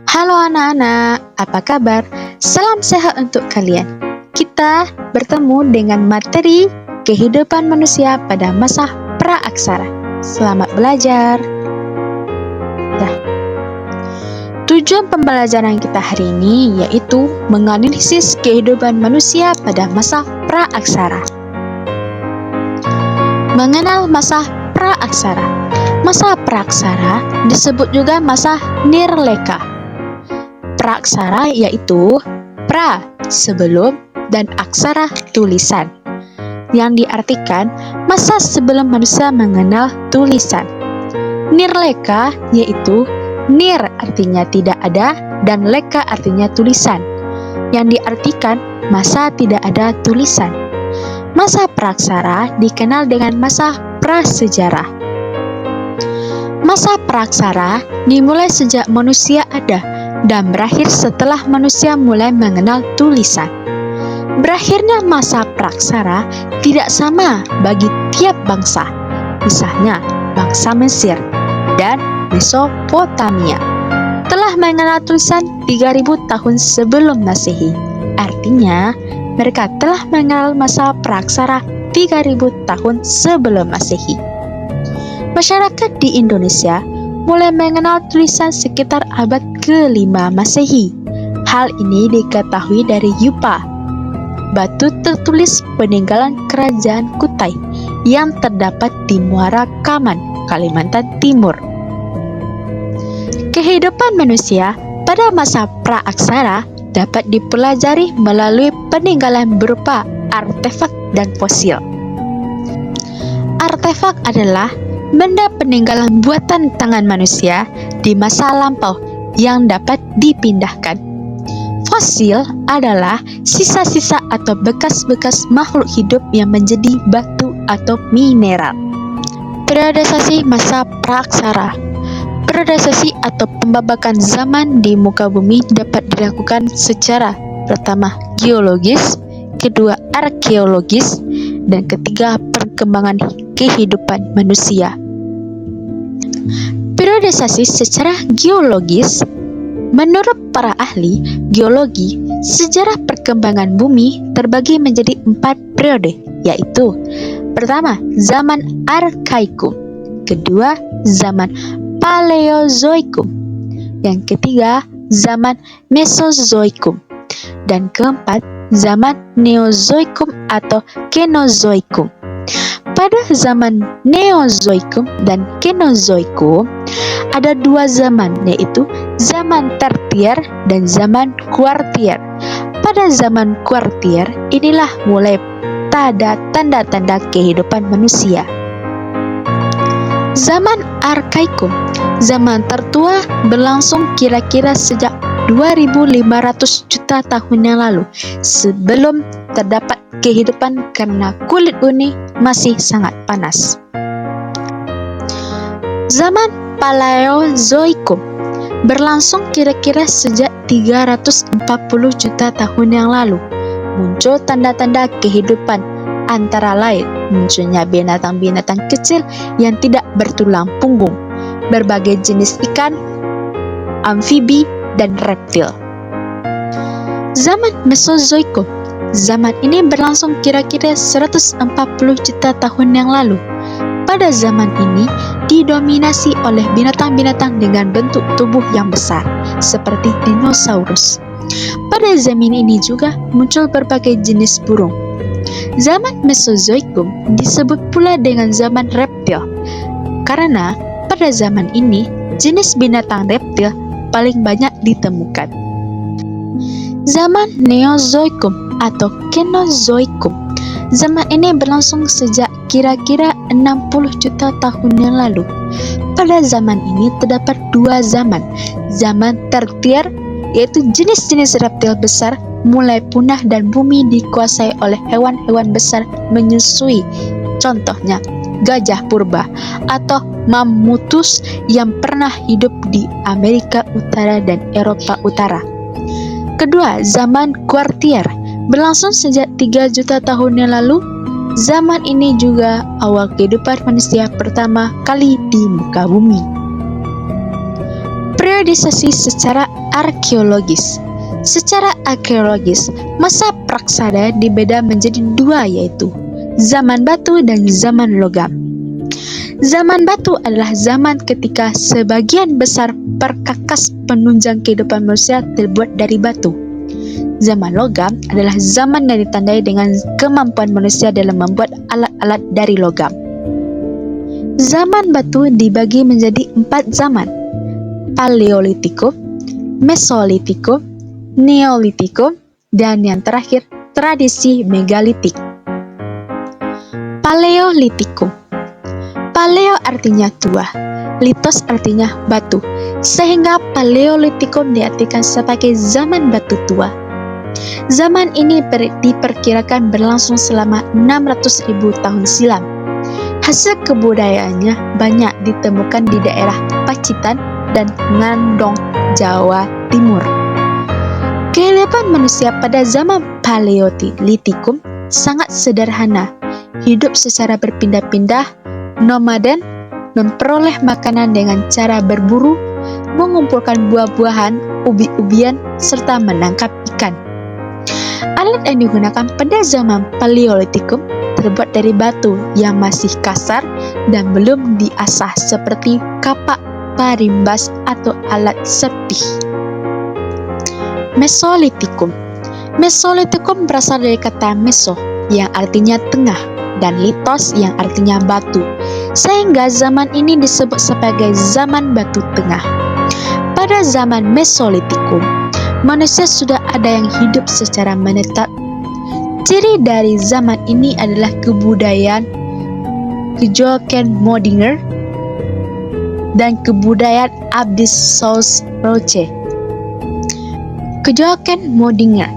Halo anak-anak, apa kabar? Salam sehat untuk kalian. Kita bertemu dengan materi kehidupan manusia pada masa praaksara. Selamat belajar. Nah, tujuan pembelajaran kita hari ini yaitu menganalisis kehidupan manusia pada masa praaksara. Mengenal masa praaksara. Masa praaksara disebut juga masa nirleka. Praaksara yaitu pra sebelum dan aksara tulisan, yang diartikan masa sebelum manusia mengenal tulisan. Nirleka yaitu nir artinya tidak ada dan leka artinya tulisan, yang diartikan masa tidak ada tulisan. Masa praaksara dikenal dengan masa prasejarah. Masa praaksara dimulai sejak manusia ada dan berakhir setelah manusia mulai mengenal tulisan. Berakhirnya masa praaksara tidak sama bagi tiap bangsa. Misalnya, bangsa Mesir dan Mesopotamia telah mengenal tulisan 3000 tahun sebelum Masehi. Artinya, mereka telah mengenal masa praaksara 3000 tahun sebelum Masehi. Masyarakat di Indonesia mulai mengenal tulisan sekitar abad ke-5 Masehi. Hal ini diketahui dari Yupa, batu tertulis peninggalan kerajaan Kutai yang terdapat di Muara Kaman, Kalimantan Timur. Kehidupan manusia pada masa praaksara dapat dipelajari melalui peninggalan berupa artefak dan fosil. Artefak adalah benda peninggalan buatan tangan manusia di masa lampau yang dapat dipindahkan. Fosil adalah sisa-sisa atau bekas-bekas makhluk hidup yang menjadi batu atau mineral. Periodisasi masa praaksara. Periodisasi atau pembabakan zaman di muka bumi dapat dilakukan secara pertama geologis, kedua arkeologis, dan ketiga perkembangan kehidupan manusia. Periodisasi secara geologis. Menurut para ahli geologi, sejarah perkembangan bumi terbagi menjadi 4 periode, yaitu pertama, zaman Arkaikum, kedua, zaman Paleozoikum, yang ketiga, zaman Mesozoikum, dan keempat, zaman Neozoikum atau Kenozoikum. Pada zaman Neozoikum dan Kenozoikum ada 2 zaman, yaitu zaman tertier dan zaman kuartier. Pada zaman kuartier inilah mulai tanda-tanda kehidupan manusia. Zaman Arkaikum, zaman tertua, berlangsung kira-kira sejak 2500 juta tahun yang lalu, sebelum terdapat kehidupan karena kulit bumi masih sangat panas. Zaman Paleozoikum berlangsung kira-kira sejak 340 juta tahun yang lalu. Muncul tanda-tanda kehidupan, antara lain munculnya binatang-binatang kecil yang tidak bertulang punggung, berbagai jenis ikan, amfibi, dan reptil. Zaman Mesozoikum. Zaman ini berlangsung kira-kira 140 juta tahun yang lalu. Pada zaman ini didominasi oleh binatang-binatang dengan bentuk tubuh yang besar, seperti dinosaurus. Pada zaman ini juga muncul berbagai jenis burung. Zaman Mesozoikum disebut pula dengan zaman reptil, karena pada zaman ini jenis binatang reptil paling banyak ditemukan. Zaman Neozoikum atau Kenozoikum. Zaman ini berlangsung sejak kira-kira 60 juta tahun yang lalu. Pada zaman ini terdapat 2 zaman. Zaman tertier, yaitu jenis-jenis reptil besar mulai punah dan bumi dikuasai oleh hewan-hewan besar menyusui. Contohnya, gajah purba atau mammutus yang pernah hidup di Amerika Utara dan Eropa Utara. Kedua, zaman kuartier berlangsung sejak 3 juta tahun yang lalu. Zaman ini juga awal kehidupan manusia pertama kali di muka bumi. Periodisasi secara Arkeologis. Secara arkeologis, masa praksada dibeda menjadi dua, yaitu zaman batu dan zaman logam. Zaman batu adalah zaman ketika sebagian besar perkakas penunjang kehidupan manusia terbuat dari batu. Zaman logam adalah zaman yang ditandai dengan kemampuan manusia dalam membuat alat-alat dari logam. Zaman batu dibagi menjadi 4 zaman: Paleolitikum, Mesolitikum, Neolitikum, dan yang terakhir, tradisi megalitik. Paleolitikum. Paleo artinya tua, litos artinya batu, sehingga Paleolitikum diartikan sebagai zaman batu tua. Zaman ini diperkirakan berlangsung selama 600.000 tahun silam. Hasil kebudayaannya banyak ditemukan di daerah Pacitan dan Ngandong, Jawa Timur. Kehidupan manusia pada zaman Paleolitikum sangat sederhana, hidup secara berpindah-pindah, nomaden, memperoleh makanan dengan cara berburu, mengumpulkan buah-buahan, ubi-ubian, serta menangkap ikan. Alat yang digunakan pada zaman Paleolitikum terbuat dari batu yang masih kasar dan belum diasah seperti kapak, parimbas, atau alat sepih. Mesolitikum. Mesolitikum berasal dari kata meso yang artinya tengah dan litos yang artinya batu, sehingga zaman ini disebut sebagai zaman batu tengah. Pada zaman Mesolitikum, manusia sudah ada yang hidup secara menetap. Ciri dari zaman ini adalah kebudayaan Kejauhan-Modinger dan kebudayaan Abdis-Saus-Roche. Kejauhan-Modinger.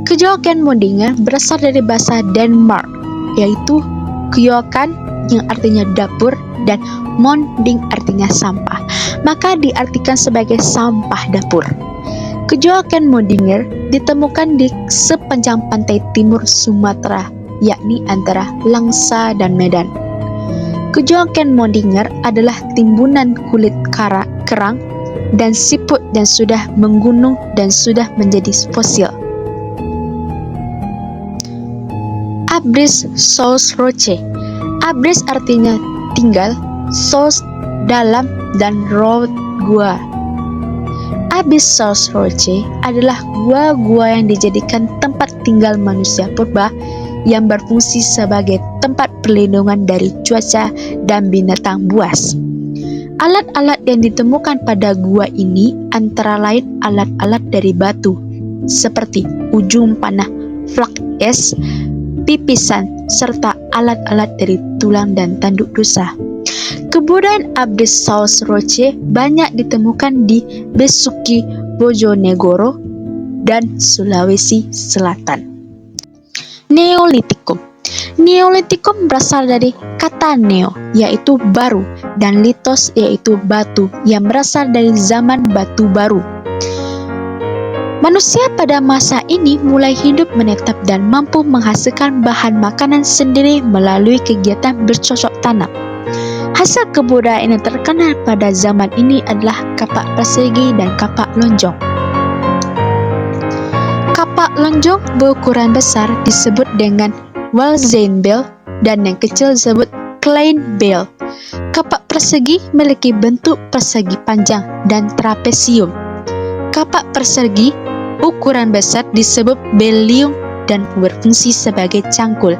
Kejauhan-Modinger berasal dari bahasa Denmark, yaitu Kyokan yang artinya dapur dan Monding artinya sampah, maka diartikan sebagai sampah dapur. Kejauhan-Modinger ditemukan di sepanjang pantai timur Sumatera, yakni antara Langsa dan Medan. Kejauhan-Modinger adalah timbunan kulit kerang dan siput dan sudah menggunung dan sudah menjadi fosil. Abdis-Saus-Roche. Abdis artinya tinggal, Saus dalam, dan Roche gua. Abdis-Saus-Roche adalah gua-gua yang dijadikan tempat tinggal manusia purba yang berfungsi sebagai tempat perlindungan dari cuaca dan binatang buas. Alat-alat yang ditemukan pada gua ini antara lain alat-alat dari batu, seperti ujung panah flak es, pipisan, serta alat-alat dari tulang dan tanduk rusa. Kebudayaan Abdis-Saus-Roche banyak ditemukan di Besuki, Bojonegoro, dan Sulawesi Selatan. Neolitikum. Neolitikum berasal dari kata neo, yaitu baru, dan litos, yaitu batu, yang berasal dari zaman batu baru. Manusia pada masa ini mulai hidup menetap dan mampu menghasilkan bahan makanan sendiri melalui kegiatan bercocok tanam. Hasil kebudayaan yang terkenal pada zaman ini adalah kapak persegi dan kapak lonjong. Kapak lonjong berukuran besar disebut dengan Walzenbell dan yang kecil disebut Kleinbell. Kapak persegi memiliki bentuk persegi panjang dan trapesium. Kapak persegi ukuran besar disebut bellium dan berfungsi sebagai cangkul.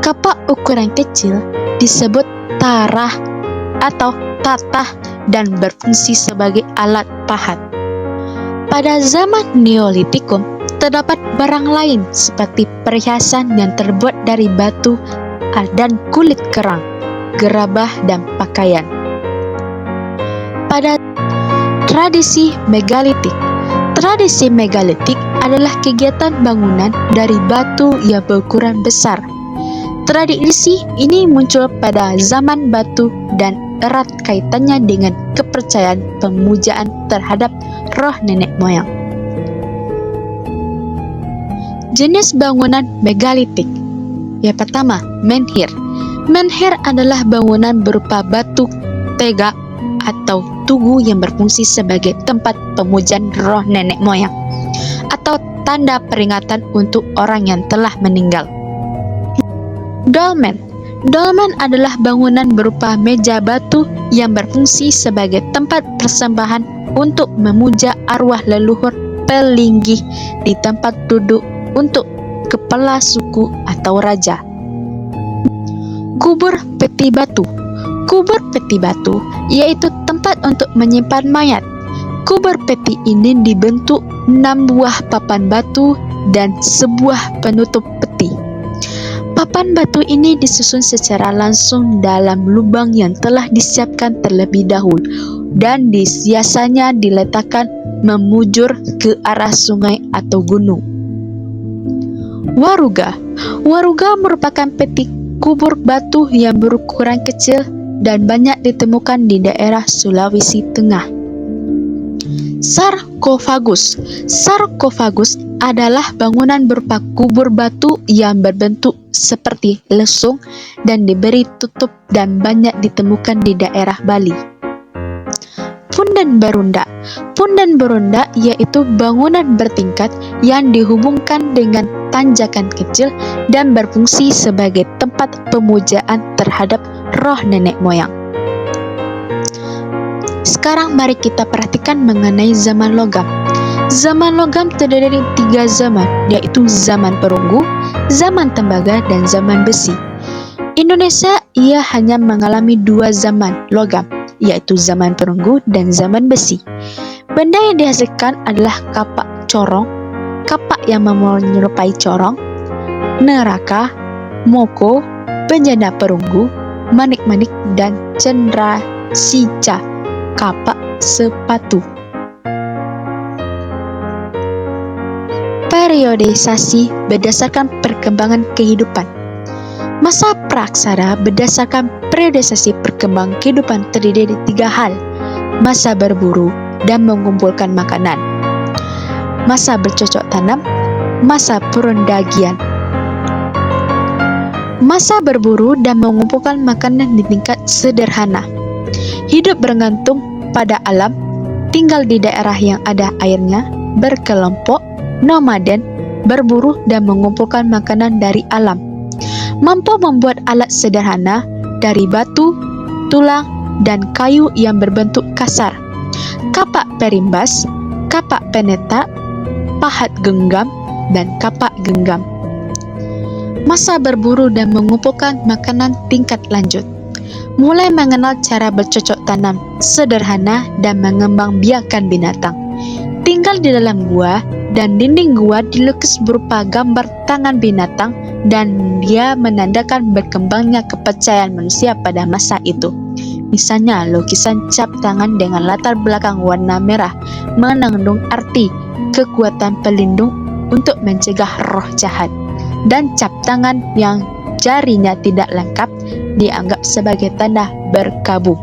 Kapak ukuran kecil disebut tarah atau tatah dan berfungsi sebagai alat pahat. Pada zaman Neolitikum, terdapat barang lain seperti perhiasan yang terbuat dari batu dan kulit kerang, gerabah, dan pakaian. Pada tradisi megalitik. Tradisi megalitik adalah kegiatan bangunan dari batu yang berukuran besar. Tradisi ini muncul pada zaman batu dan erat kaitannya dengan kepercayaan pemujaan terhadap roh nenek moyang. Jenis bangunan megalitik. Yang pertama, menhir. Menhir adalah bangunan berupa batu tegak atau tugu yang berfungsi sebagai tempat pemujaan roh nenek moyang atau tanda peringatan untuk orang yang telah meninggal. Dolmen. Dolmen adalah bangunan berupa meja batu yang berfungsi sebagai tempat persembahan untuk memuja arwah leluhur pelinggih di tempat duduk untuk kepala suku atau raja. Kubur peti batu. Kubur peti batu yaitu tempat untuk menyimpan mayat. Kubur peti ini dibentuk 6 buah papan batu dan sebuah penutup peti. Papan batu ini disusun secara langsung dalam lubang yang telah disiapkan terlebih dahulu dan biasanya diletakkan memujur ke arah sungai atau gunung. Waruga. Waruga merupakan peti kubur batu yang berukuran kecil dan banyak ditemukan di daerah Sulawesi Tengah. Sarkofagus. Sarkofagus adalah bangunan berupa kubur batu yang berbentuk seperti lesung dan diberi tutup dan banyak ditemukan di daerah Bali. Punden berunda. Punden berunda yaitu bangunan bertingkat yang dihubungkan dengan tanjakan kecil dan berfungsi sebagai tempat pemujaan terhadap roh nenek moyang. Sekarang mari kita perhatikan mengenai zaman logam. Zaman logam terdiri dari 3 zaman, yaitu zaman perunggu, zaman tembaga, dan zaman besi. Indonesia ia hanya mengalami 2 zaman logam, yaitu zaman perunggu dan zaman besi. Benda yang dihasilkan adalah kapak corong, kapak yang menyerupai corong, neraka, moko, penjana perunggu, manik-manik, dan cendera sica, kapak sepatu. Periodisasi berdasarkan perkembangan kehidupan. Masa praksara berdasarkan periodisasi perkembangan kehidupan terdiri dari 3 hal: masa berburu dan mengumpulkan makanan, masa bercocok tanam, masa perendagian. Masa berburu dan mengumpulkan makanan di tingkat sederhana. Hidup bergantung pada alam, tinggal di daerah yang ada airnya, berkelompok, nomaden, berburu dan mengumpulkan makanan dari alam. Mampu membuat alat sederhana dari batu, tulang, dan kayu yang berbentuk kasar. Kapak perimbas, kapak penetak, pahat genggam, dan kapak genggam. Masa berburu dan mengumpulkan makanan tingkat lanjut. Mulai mengenal cara bercocok tanam sederhana dan mengembangbiakkan binatang. Tinggal di dalam gua dan dinding gua dilukis berupa gambar tangan binatang dan dia menandakan berkembangnya kepercayaan manusia pada masa itu. Misalnya, lukisan cap tangan dengan latar belakang warna merah mengandung arti kekuatan pelindung untuk mencegah roh jahat, dan cap tangan yang jarinya tidak lengkap dianggap sebagai tanda berkabung.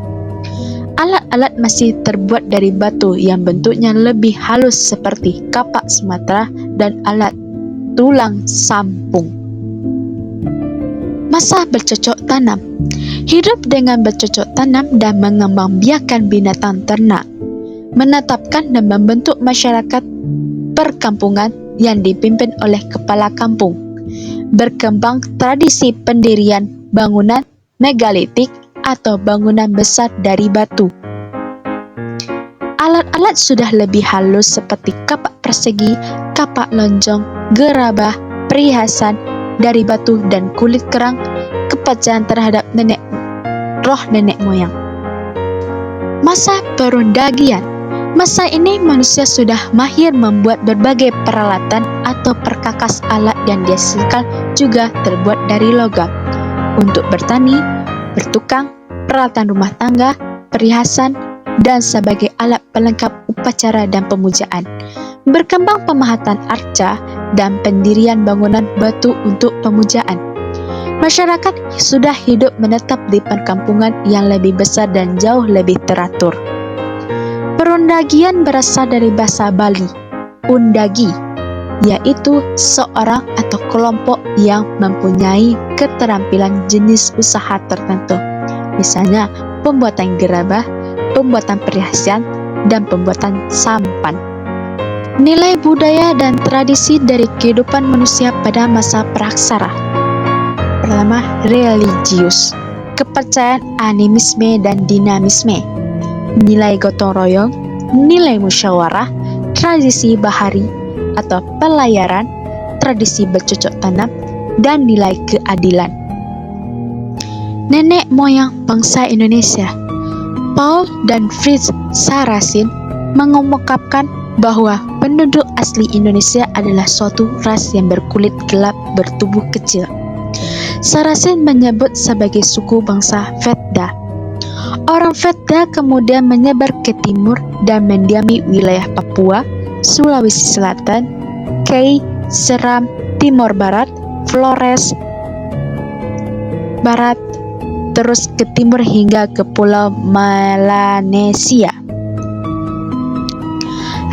Alat-alat masih terbuat dari batu yang bentuknya lebih halus seperti kapak Sumatera dan alat tulang sampung. Masa bercocok tanam. Hidup dengan bercocok tanam dan mengembangbiakkan binatang ternak. Menetapkan dan membentuk masyarakat perkampungan yang dipimpin oleh kepala kampung. Berkembang tradisi pendirian bangunan megalitik atau bangunan besar dari batu. Alat-alat sudah lebih halus seperti kapak persegi, kapak lonjong, gerabah, perhiasan dari batu dan kulit kerang, kepercayaan terhadap roh nenek moyang. Masa perendagian. Masa ini manusia sudah mahir membuat berbagai peralatan atau perkakas alat yang dihasilkan juga terbuat dari logam. Untuk bertani, bertukang, peralatan rumah tangga, perhiasan, dan sebagai alat pelengkap upacara dan pemujaan. Berkembang pemahatan arca dan pendirian bangunan batu untuk pemujaan. Masyarakat sudah hidup menetap di perkampungan yang lebih besar dan jauh lebih teratur. Perendagian berasal dari bahasa Bali, undagi, yaitu seorang atau kelompok yang mempunyai keterampilan jenis usaha tertentu. Misalnya, pembuatan gerabah, pembuatan perhiasan, dan pembuatan sampan. Nilai budaya dan tradisi dari kehidupan manusia pada masa praksara. Pertama, religius, kepercayaan animisme dan dinamisme, nilai gotong royong, nilai musyawarah, tradisi bahari atau pelayaran, tradisi bercocok tanam, dan nilai keadilan. Nenek moyang bangsa Indonesia, Paul dan Fritz Saracen mengungkapkan bahwa penduduk asli Indonesia adalah suatu ras yang berkulit gelap bertubuh kecil. Saracen menyebut sebagai suku bangsa Vedda. Orang Vedda kemudian menyebar ke timur dan mendiami wilayah Papua, Sulawesi Selatan, Kei, Seram, Timor Barat, Flores Barat, terus ke timur hingga ke Pulau Melanesia.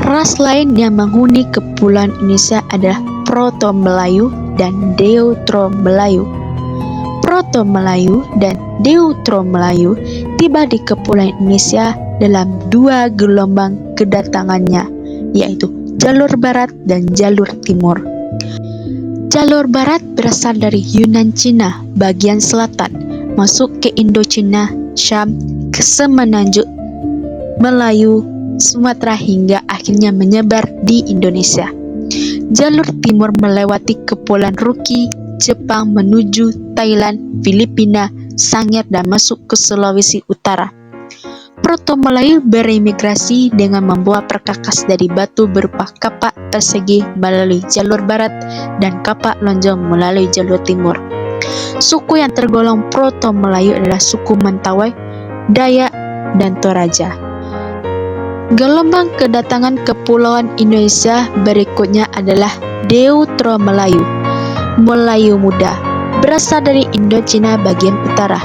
Ras lain yang menghuni kepulauan Indonesia adalah Proto-Melayu dan Deutero-Melayu. Proto-Melayu dan Deutero-Melayu tiba di kepulauan Indonesia dalam dua gelombang kedatangannya, yaitu jalur barat dan jalur timur. Jalur barat berasal dari Yunan Cina bagian selatan, masuk ke Indochina, Syam, ke semenanjung Melayu, Sumatera hingga akhirnya menyebar di Indonesia. Jalur timur melewati kepulauan Ruki, Jepang menuju Thailand, Filipina, Sangir dan masuk ke Sulawesi Utara. Proto-Melayu berimigrasi dengan membawa perkakas dari batu berupa kapak persegi melalui jalur barat dan kapak lonjong melalui jalur timur. Suku yang tergolong Proto-Melayu adalah suku Mentawai, Dayak, dan Toraja. Gelombang kedatangan kepulauan Indonesia berikutnya adalah Deutero-Melayu, Melayu Muda, berasal dari Indochina bagian utara.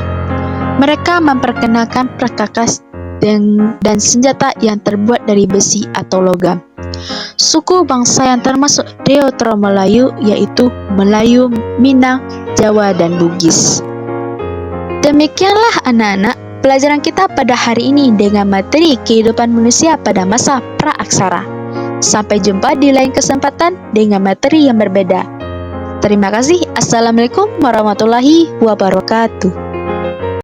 Mereka memperkenalkan perkakas dan senjata yang terbuat dari besi atau logam. Suku bangsa yang termasuk Deutero-Melayu yaitu Melayu, Minang, Jawa, dan Bugis. Demikianlah anak-anak pelajaran kita pada hari ini dengan materi kehidupan manusia pada masa praaksara. Sampai jumpa di lain kesempatan dengan materi yang berbeda. Terima kasih. Assalamualaikum warahmatullahi wabarakatuh.